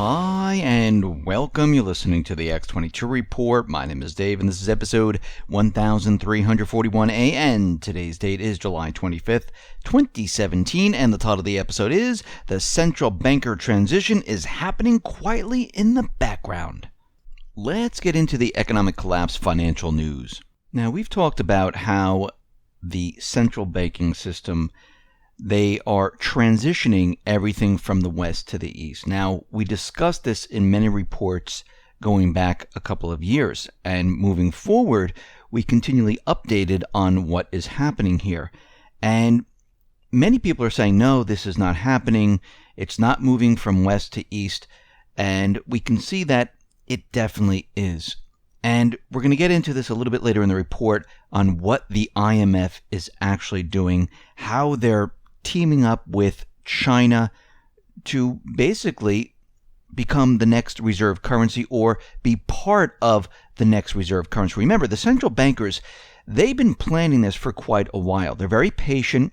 Hi and welcome. You're listening to the X22 Report. My name is Dave and this is episode 1341 and today's date is July 25th, 2017, and the title of the episode is The Central Banker Transition is Happening Quietly in the Background. Let's get into the economic collapse financial news. Now, we've talked about how the central banking system, they are transitioning everything from the west to the east. Now, we discussed this in many reports going back a couple of years, and moving forward, we continually updated on what is happening here. And many people are saying, no, this is not happening. It's not moving from west to east. And we can see that it definitely is. And we're going to get into this a little bit later in the report on what the IMF is actually doing, how they're teaming up with China to basically become the next reserve currency or be part of the next reserve currency. Remember, the central bankers, they've been planning this for quite a while. They're very patient.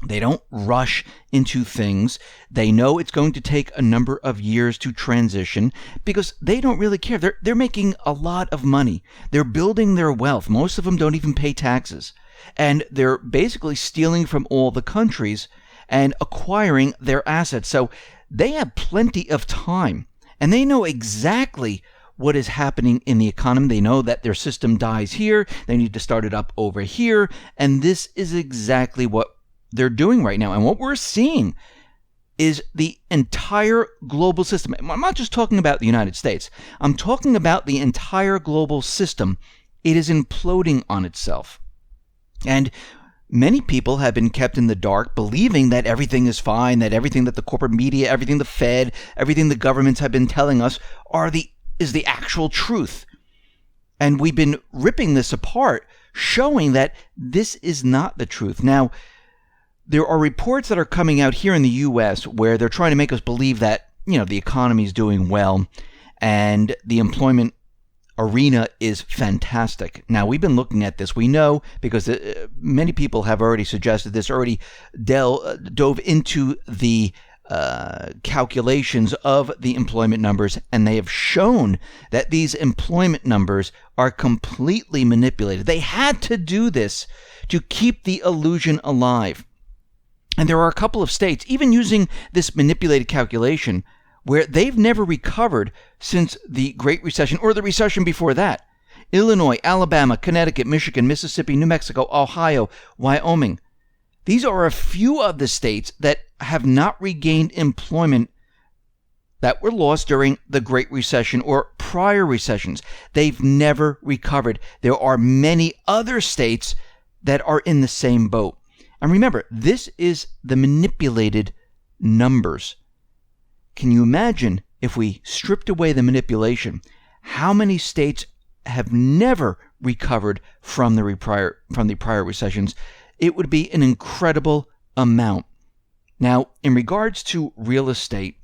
They don't rush into things. They know it's going to take a number of years to transition because they don't really care. They're making a lot of money. They're building their wealth. Most of them don't even pay taxes. And they're basically stealing from all the countries and acquiring their assets. So they have plenty of time. And they know exactly what is happening in the economy. They know that their system dies here. They need to start it up over here. And this is exactly what they're doing right now. And what we're seeing is the entire global system. I'm not just talking about the United States. I'm talking about the entire global system. It is imploding on itself. And many people have been kept in the dark, believing that everything is fine, that everything that the corporate media, everything the Fed, everything the governments have been telling us is the actual truth. And we've been ripping this apart, showing that this is not the truth. Now, there are reports that are coming out here in the U.S. where they're trying to make us believe that, the economy is doing well and the employment arena is fantastic. Now, we've been looking at this. We know because many people have already suggested this, already dove into the calculations of the employment numbers, and they have shown that these employment numbers are completely manipulated. They had to do this to keep the illusion alive. And there are a couple of states, even using this manipulated calculation, where they've never recovered since the Great Recession or the recession before that. Illinois, Alabama, Connecticut, Michigan, Mississippi, New Mexico, Ohio, Wyoming. These are a few of the states that have not regained employment that were lost during the Great Recession or prior recessions. They've never recovered. There are many other states that are in the same boat. And remember, this is the manipulated numbers. Can you imagine if we stripped away the manipulation, how many states have never recovered from the prior recessions? It would be an incredible amount. Now, in regards to real estate,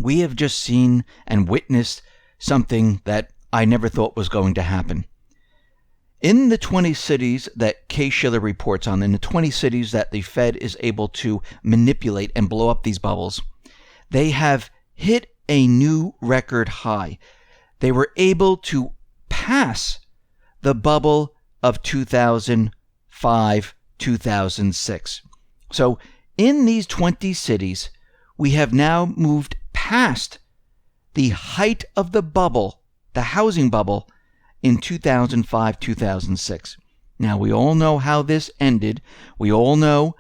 we have just seen and witnessed something that I never thought was going to happen. In the 20 cities that Case-Shiller reports on, in the 20 cities that the Fed is able to manipulate and blow up these bubbles, they have hit a new record high. They were able to pass the bubble of 2005, 2006. So in these 20 cities, we have now moved past the height of the bubble, the housing bubble, in 2005, 2006. Now, we all know how this ended. We all know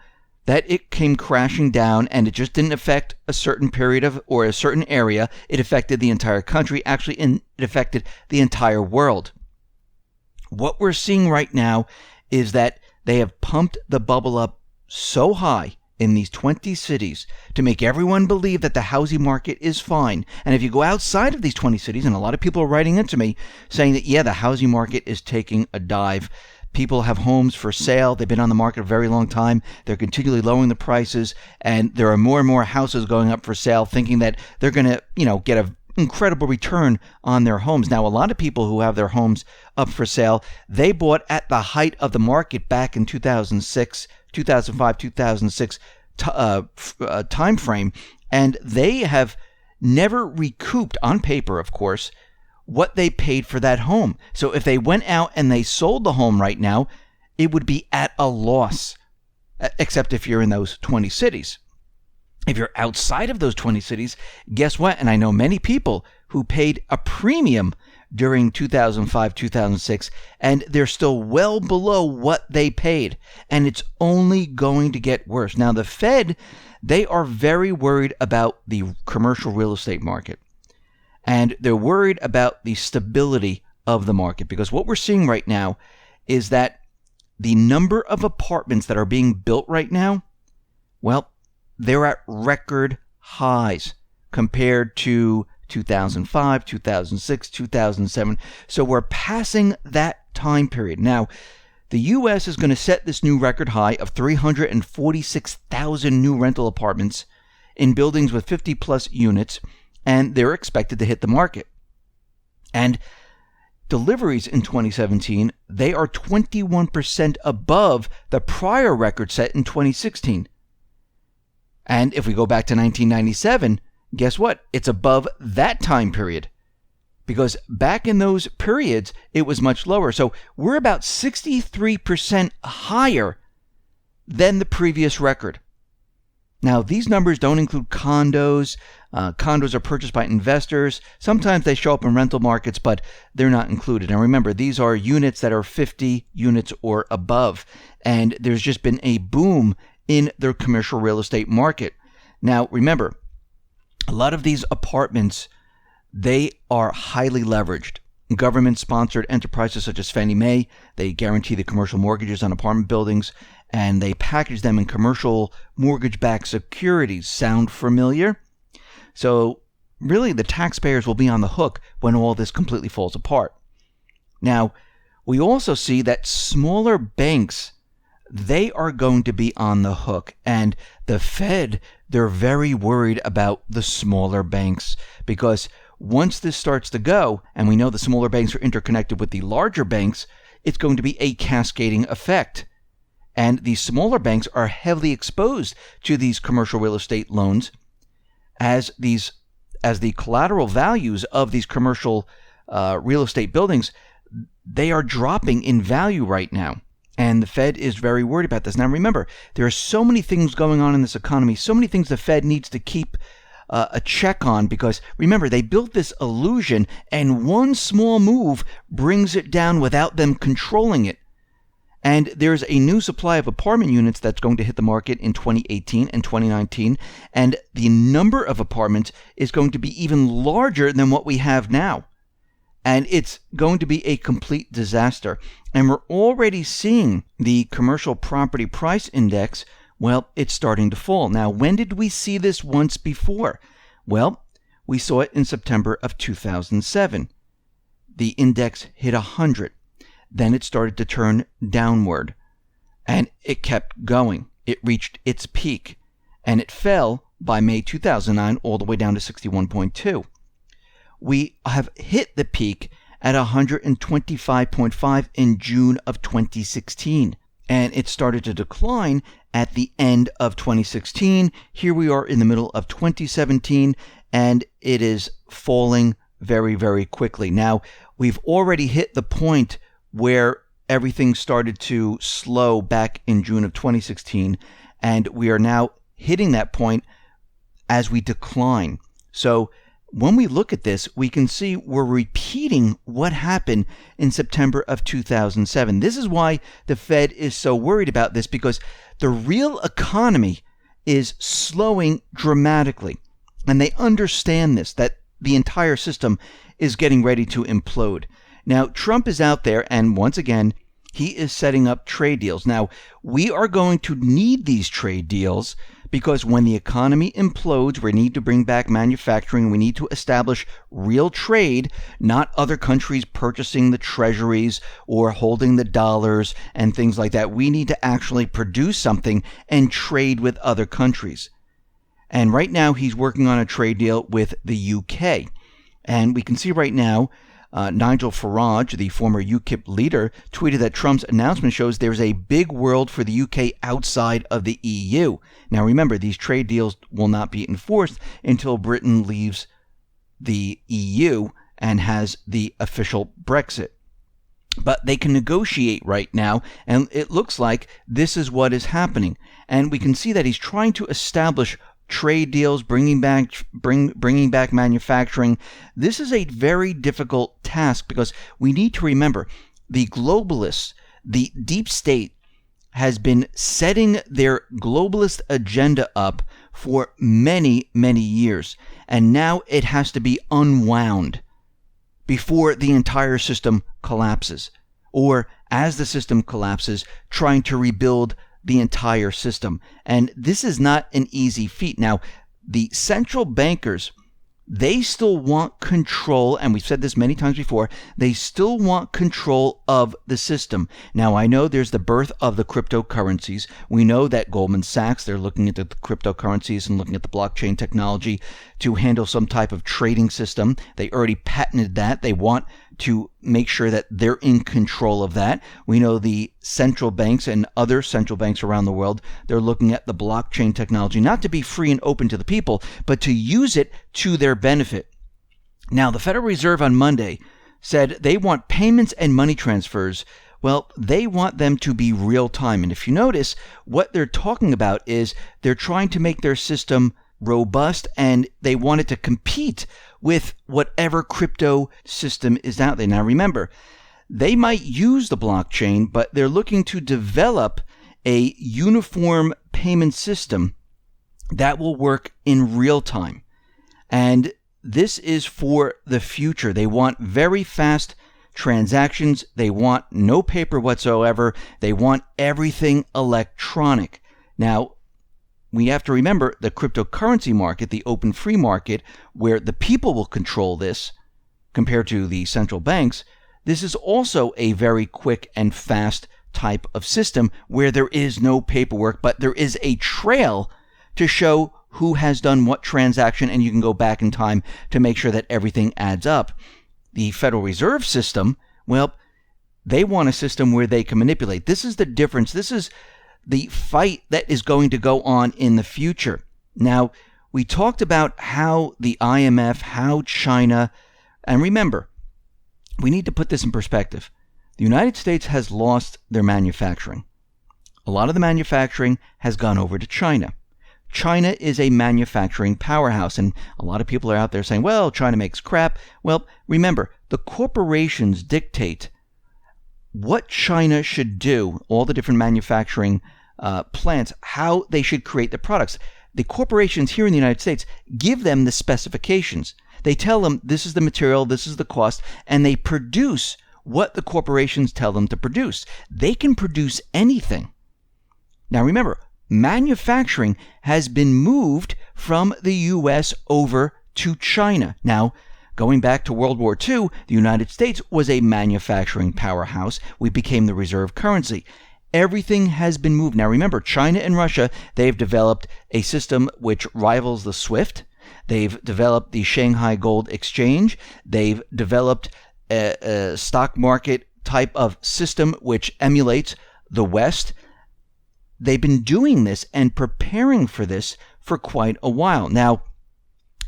that it came crashing down, and it just didn't affect a certain period of or a certain area. It affected the entire country. Actually, it affected the entire world. What we're seeing right now is that they have pumped the bubble up so high in these 20 cities to make everyone believe that the housing market is fine. And if you go outside of these 20 cities, and a lot of people are writing into me saying that, yeah, the housing market is taking a dive. People have homes for sale. They've been on the market a very long time. They're continually lowering the prices, and there are more and more houses going up for sale, thinking that they're going to, get an incredible return on their homes. Now, a lot of people who have their homes up for sale, they bought at the height of the market back in 2005, 2006 time frame, and they have never recouped, on paper of course, what they paid for that home. So if they went out and they sold the home right now, it would be at a loss, except if you're in those 20 cities. If you're outside of those 20 cities, guess what? And I know many people who paid a premium during 2005, 2006, and they're still well below what they paid. And it's only going to get worse. Now, the Fed, they are very worried about the commercial real estate market. And they're worried about the stability of the market, because what we're seeing right now is that the number of apartments that are being built right now, well, they're at record highs compared to 2005, 2006, 2007. So we're passing that time period. Now, the U.S. is going to set this new record high of 346,000 new rental apartments in buildings with 50 plus units, and they're expected to hit the market. And deliveries in 2017, they are 21% above the prior record set in 2016. And if we go back to 1997, guess what? It's above that time period. Because back in those periods, it was much lower. So we're about 63% higher than the previous record. Now, these numbers don't include condos. Condos are purchased by investors. Sometimes they show up in rental markets, but they're not included. And remember, these are units that are 50 units or above. And there's just been a boom in the commercial real estate market. Now, remember, a lot of these apartments, they are highly leveraged. Government-sponsored enterprises such as Fannie Mae, they guarantee the commercial mortgages on apartment buildings, and they package them in commercial mortgage-backed securities. Sound familiar? So really, the taxpayers will be on the hook when all this completely falls apart. Now, we also see that smaller banks, they are going to be on the hook. And the Fed, they're very worried about the smaller banks, because once this starts to go, and we know the smaller banks are interconnected with the larger banks, it's going to be a cascading effect. And the smaller banks are heavily exposed to these commercial real estate loans as the collateral values of these commercial real estate buildings, they are dropping in value right now. And the Fed is very worried about this. Now remember, there are so many things going on in this economy, so many things the Fed needs to keep a check on, because remember, they built this illusion, and one small move brings it down without them controlling it. And there's a new supply of apartment units that's going to hit the market in 2018 and 2019, and the number of apartments is going to be even larger than what we have now. And it's going to be a complete disaster. And we're already seeing the commercial property price index, well, it's starting to fall. Now, when did we see this once before? Well, we saw it in September of 2007. The index hit 100. Then it started to turn downward, and it kept going. It reached its peak, and it fell by May 2009 all the way down to 61.2. We have hit the peak at 125.5 in June of 2016, and it started to decline at the end of 2016. Here we are in the middle of 2017, and it is falling very, very quickly. Now, we've already hit the point where everything started to slow back in June of 2016, and we are now hitting that point as we decline. So when we look at this, we can see we're repeating what happened in September of 2007. This is why the Fed is so worried about this, because the real economy is slowing dramatically, and they understand this, that the entire system is getting ready to implode. Now, Trump is out there, and once again, he is setting up trade deals. Now, we are going to need these trade deals, because when the economy implodes, we need to bring back manufacturing. We need to establish real trade, not other countries purchasing the treasuries or holding the dollars and things like that. We need to actually produce something and trade with other countries. And right now, he's working on a trade deal with the UK. And we can see right now, Nigel Farage, the former UKIP leader, tweeted that Trump's announcement shows there's a big world for the UK outside of the EU. Now remember, these trade deals will not be enforced until Britain leaves the EU and has the official Brexit. But they can negotiate right now, and it looks like this is what is happening. And we can see that he's trying to establish trade deals, bringing back manufacturing. This is a very difficult task because we need to remember the globalists, the deep state, has been setting their globalist agenda up for many, many years. And now it has to be unwound before the entire system collapses, or as the system collapses, trying to rebuild the entire system. And this is not an easy feat. Now, the central bankers, they still want control, and we've said this many times before, they still want control of the system. Now, I know there's the birth of the cryptocurrencies. We know that Goldman Sachs, they're looking at the cryptocurrencies and looking at the blockchain technology to handle some type of trading system. They already patented that. They want to make sure that they're in control of that. We know the central banks and other central banks around the world, they're looking at the blockchain technology, not to be free and open to the people, but to use it to their benefit. Now, the Federal Reserve on Monday said they want payments and money transfers. Well, they want them to be real time. And if you notice, what they're talking about is they're trying to make their system robust, and they want it to compete with whatever crypto system is out there. Now remember, they might use the blockchain, but they're looking to develop a uniform payment system that will work in real time. And this is for the future. They want very fast transactions. They want no paper whatsoever. They want everything electronic. Now, we have to remember the cryptocurrency market, the open free market, where the people will control this compared to the central banks. This is also a very quick and fast type of system where there is no paperwork, but there is a trail to show who has done what transaction, and you can go back in time to make sure that everything adds up. The Federal Reserve System, well, they want a system where they can manipulate. This is the difference. This is the fight that is going to go on in the future. Now, we talked about how the IMF, how China, and remember, we need to put this in perspective. The United States has lost their manufacturing. A lot of the manufacturing has gone over to China. China is a manufacturing powerhouse, and a lot of people are out there saying, well, China makes crap. Well, remember, the corporations dictate what China should do, all the different manufacturing plants, how they should create the products. The corporations here in the United States give them the specifications. They tell them this is the material, this is the cost, and they produce what the corporations tell them to produce. They can produce anything. Now remember, manufacturing has been moved from the U.S. over to China. Now, going back to World War II, the United States was a manufacturing powerhouse. We became the reserve currency. Everything has been moved. Now remember, China and Russia, they've developed a system which rivals the SWIFT. They've developed the Shanghai Gold Exchange. They've developed a stock market type of system which emulates the West. They've been doing this and preparing for this for quite a while. Now,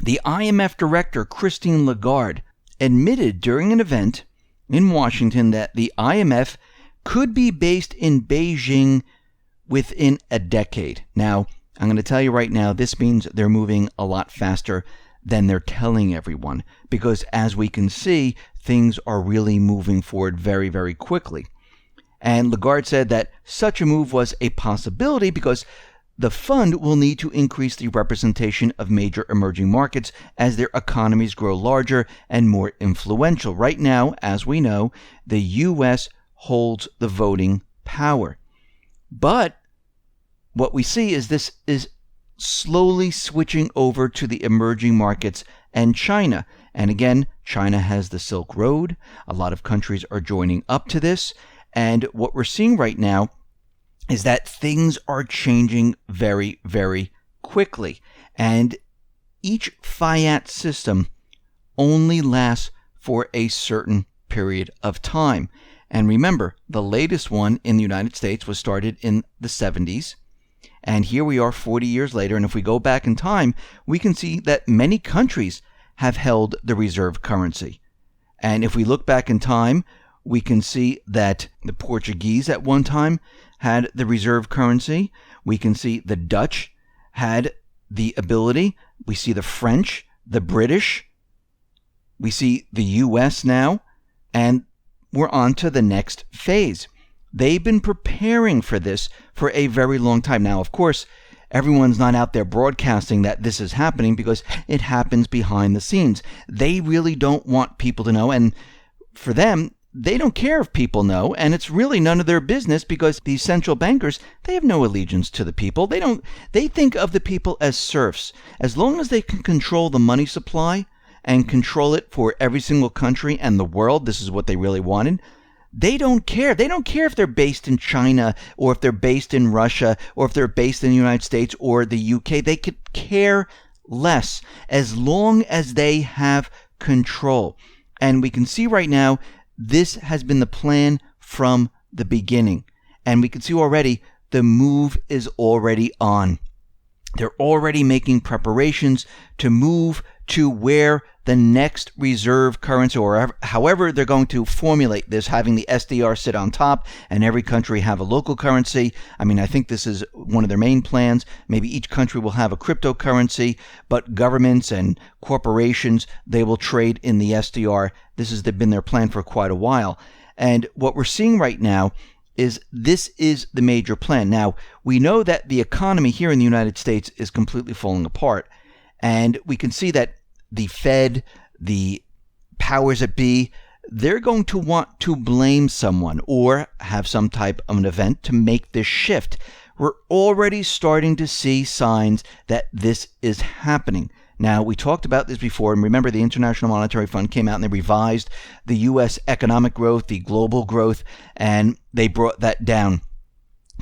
the IMF director, Christine Lagarde, admitted during an event in Washington that the IMF could be based in Beijing within a decade. Now, I'm going to tell you right now, this means they're moving a lot faster than they're telling everyone, because as we can see, things are really moving forward very, very quickly. And Lagarde said that such a move was a possibility because the fund will need to increase the representation of major emerging markets as their economies grow larger and more influential. Right now, as we know, the U.S. holds the voting power. But what we see is this is slowly switching over to the emerging markets and China. And again, China has the Silk Road. A lot of countries are joining up to this. And what we're seeing right now is that things are changing very, very quickly. And each fiat system only lasts for a certain period of time. And remember, the latest one in the United States was started in the 70s. And here we are 40 years later. And if we go back in time, we can see that many countries have held the reserve currency. And if we look back in time, we can see that the Portuguese at one time had the reserve currency. We can see the Dutch had the ability. We see the French, the British. We see the US now. And we're on to the next phase. They've been preparing for this for a very long time. Now, of course, everyone's not out there broadcasting that this is happening because it happens behind the scenes. They really don't want people to know. And for them, they don't care if people know. And it's really none of their business because these central bankers, they have no allegiance to the people. They think of the people as serfs. As long as they can control the money supply and control it for every single country and the world, this is what they really wanted. They don't care. They don't care if they're based in China or if they're based in Russia or if they're based in the United States or the UK. They could care less as long as they have control. And we can see right now, this has been the plan from the beginning. And we can see already the move is already on. They're already making preparations to move to where the next reserve currency, or however they're going to formulate this, having the SDR sit on top and every country have a local currency. I mean, I think this is one of their main plans. Maybe each country will have a cryptocurrency, but governments and corporations, they will trade in the SDR. This has been their plan for quite a while. And what we're seeing right now is this is the major plan. Now, we know that the economy here in the United States is completely falling apart. And we can see that the Fed, the powers that be, they're going to want to blame someone or have some type of an event to make this shift. We're already starting to see signs that this is happening. Now, we talked about this before, and remember the International Monetary Fund came out and they revised the U.S. economic growth, the global growth, and they brought that down.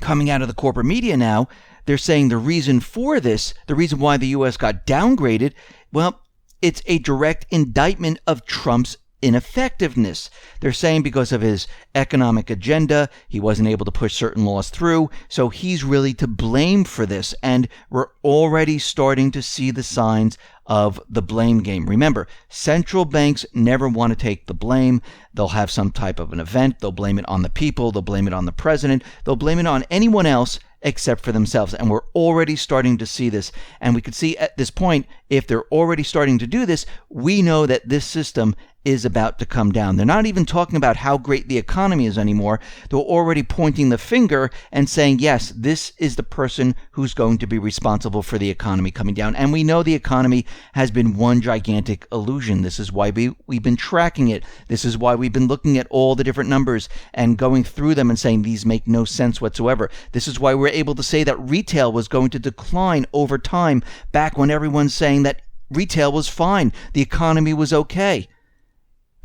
Coming out of the corporate media now, they're saying the reason for this, the reason why the U.S. got downgraded, well, it's a direct indictment of Trump's ineffectiveness. They're saying because of his economic agenda, he wasn't able to push certain laws through, so he's really to blame for this. And we're already starting to see the signs of the blame game. Remember, central banks never want to take the blame. They'll have some type of an event. They'll blame it on the people. They'll blame it on the president. They'll blame it on anyone else except for themselves. And we're already starting to see this. And we could see at this point, if they're already starting to do this, we know that this system is about to come down. They're not even talking about how great the economy is anymore. They're already pointing the finger and saying, yes, this is the person who's going to be responsible for the economy coming down. And we know the economy has been one gigantic illusion. This is why we've been tracking it. This is why we've been looking at all the different numbers and going through them and saying these make no sense whatsoever. This is why we're able to say that retail was going to decline over time back when everyone's saying that retail was fine. The economy was okay.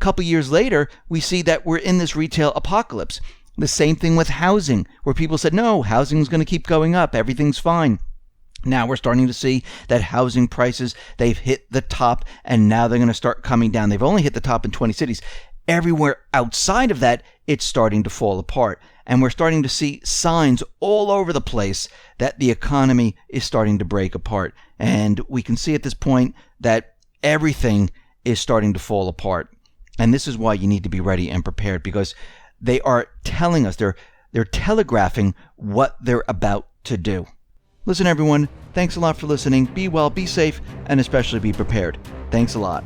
Couple years later, we see that we're in this retail apocalypse. The same thing with housing, where people said, no, housing's going to keep going up. Everything's fine. Now we're starting to see that housing prices, they've hit the top, and now they're going to start coming down. They've only hit the top in 20 cities. Everywhere outside of that, it's starting to fall apart. And we're starting to see signs all over the place that the economy is starting to break apart. And we can see at this point that everything is starting to fall apart. And this is why you need to be ready and prepared, because they are telling us, they're telegraphing what they're about to do. Listen, everyone, thanks a lot for listening. Be well, be safe, and especially be prepared. Thanks a lot.